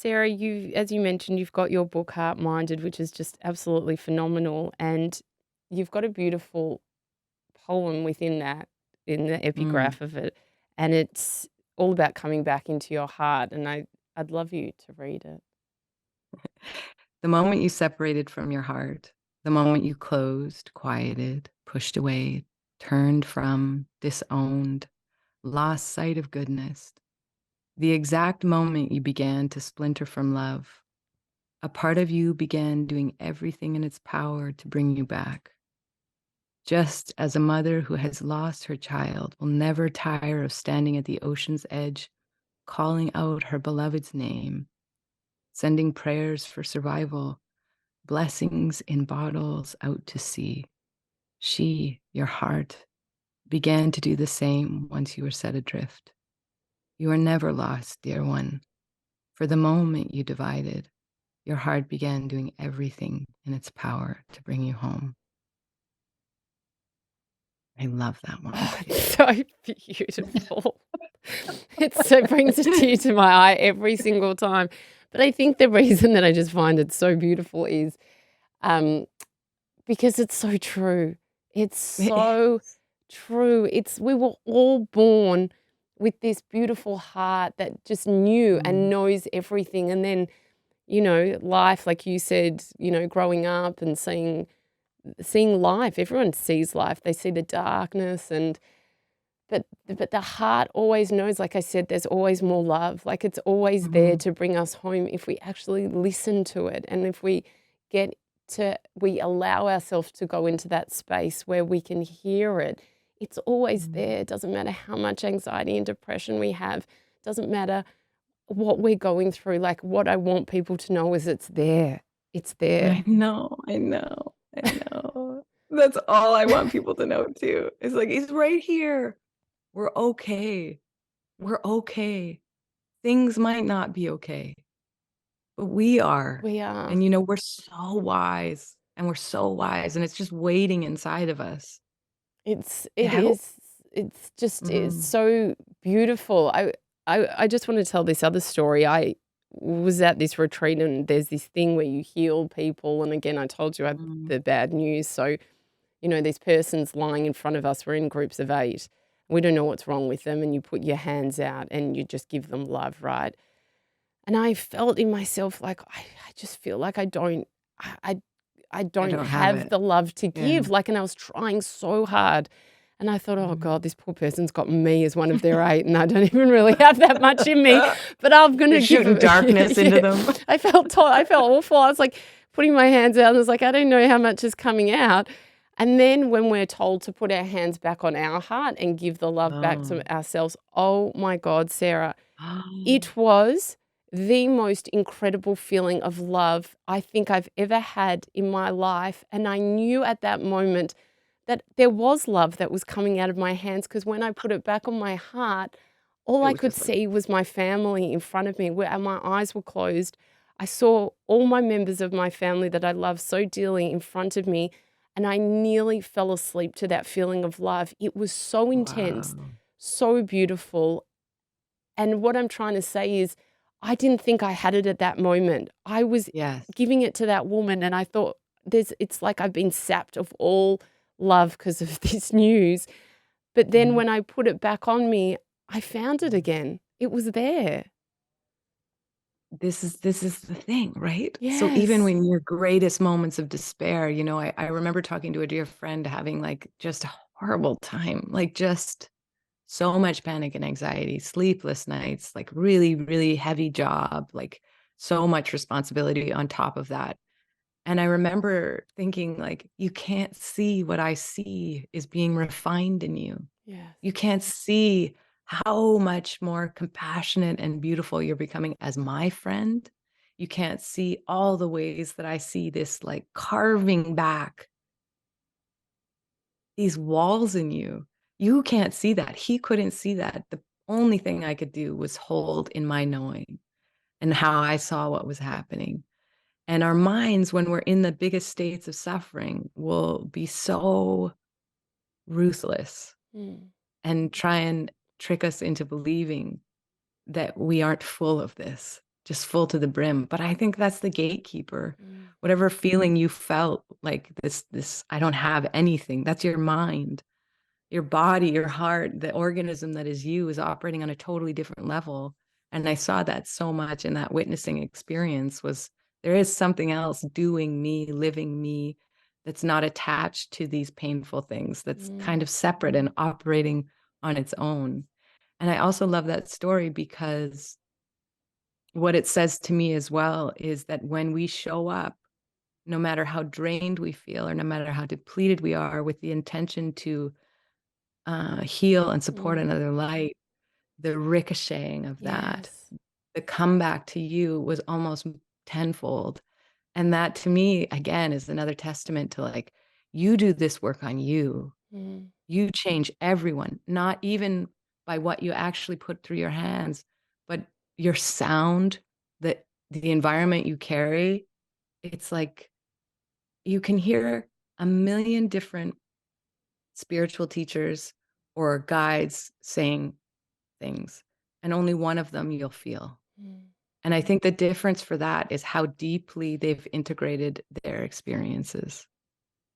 Sarah, as you mentioned, you've got your book Heart Minded, which is just absolutely phenomenal, and you've got a beautiful poem within that, in the Mm. epigraph of it, and it's all about coming back into your heart, and I'd love you to read it. The moment you separated from your heart, the moment you closed, quieted, pushed away, turned from, disowned, lost sight of goodness, the exact moment you began to splinter from love, a part of you began doing everything in its power to bring you back. Just as a mother who has lost her child will never tire of standing at the ocean's edge, calling out her beloved's name, sending prayers for survival, blessings in bottles out to sea. She, your heart, began to do the same once you were set adrift. You are never lost, dear one. For the moment you divided, your heart began doing everything in its power to bring you home. I love that one Oh, for you. it's so beautiful. It so brings a tear to my eye every single time. But I think the reason that I just find it so beautiful is, um, because it's so true. It's so true. We were all born with this beautiful heart that just knew and Mm, knows everything. And then, life, like you said, growing up and seeing life. Everyone sees life. They see the darkness but the heart always knows, like I said, there's always more love. Like it's always there mhm, to bring us home if we actually listen to it. And if get we allow ourselves to go into that space where we can hear it. It's always mm. there. It doesn't matter how much anxiety and depression we have. It doesn't matter what we're going through. Like what I want people to know is it's there. It's there. I know, I know, I know. That's all I want people to know too. It's like, he's right here. We're okay. We're okay. Things might not be okay, but we are. We are. And we're so wise and we're so wise and it's just waiting inside of us to It help. is, it's just, it's Mm, so beautiful. I just want to tell this other story. I was at this retreat and there's this thing where you heal people. And again, I told you I had mm, the bad news. So, this person's lying in front of us. We're in groups of 8. We don't know what's wrong with them. And you put your hands out and you just give them love, right? And I felt in myself like, I just feel like I, I, I I don't don't have have it. the love to Yeah. give. Like, and I was trying so hard. And I thought, oh Mm. God, this poor person's got me as one of their 8, and I don't even really have that much in me. But I'm You're gonna give shooting them. darkness into Yeah, them. I felt awful. I was like putting my hands out, and I was like, I don't know how much is coming out. And then when we're told to put our hands back on our heart and give the love back Oh. to ourselves, oh my God, Sarah, Oh, it was the most incredible feeling of love I think I've ever had in my life. And I knew at that moment that there was love that was coming out of my hands, because when I put it back on my heart, all it I was could just like, see was my family in front of me, and my eyes were closed. I saw all my members of my family that I love so dearly in front of me, and I nearly fell asleep to that feeling of love. It was so intense, wow. so beautiful. And what I'm trying to say is, I didn't think I had it at that moment. I was Yes. giving it to that woman, and I thought, it's like I've been sapped of all love because of this news. But then Mhm. when I put it back on me, I found it again. It was there. This is the thing, right? So even Yes. when your greatest moments of despair, I remember talking to a dear friend having like just a horrible time, like just so much panic and anxiety, sleepless nights, like really, really heavy job, like so much responsibility on top of that. And I remember thinking, like, you can't see what I see is being refined in you. Yes. You can't see how much more compassionate and beautiful you're becoming as my friend. You can't see all the ways that I see this like carving back these walls in you. You can't see that. He couldn't see that. The only thing I could do was hold in my knowing and how I saw what was happening. And our minds, when we're in the biggest states of suffering, will be so ruthless Mm. and try and trick us into believing that we aren't full of this. just full to the brim. But I think that's the gatekeeper. Mm. Whatever feeling you felt like this, I don't have anything, that's your mind. Your body, your heart, the organism that is you is operating on a totally different level. And I saw that so much in that witnessing experience was there is something else doing me, living me, that's not attached to these painful things, that's kind Mm. of separate and operating on its own. And I also love that story because what it says to me as well is that when we show up, no matter how drained we feel or no matter how depleted we are, with the intention to heal and support Mm. another light, the ricocheting of that, Yes. the comeback to you was almost tenfold. And that to me, again, is another testament to like, you do this work on you. Mm. You change everyone, not even by what you actually put through your hands, but your sound, the environment you carry. It's like you can hear a million different spiritual teachers or guides saying things, and only one of them you'll feel. Mm. And I think the difference for that is how deeply they've integrated their experiences.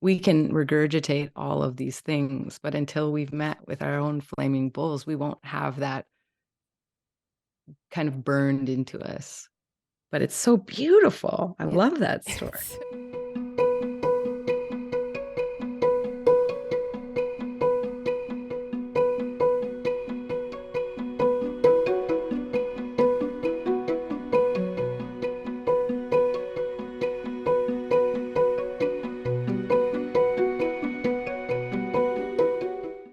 We can regurgitate all of these things, but until we've met with our own flaming bulls, we won't have that kind of burned into us. But it's so beautiful. I love that story. It's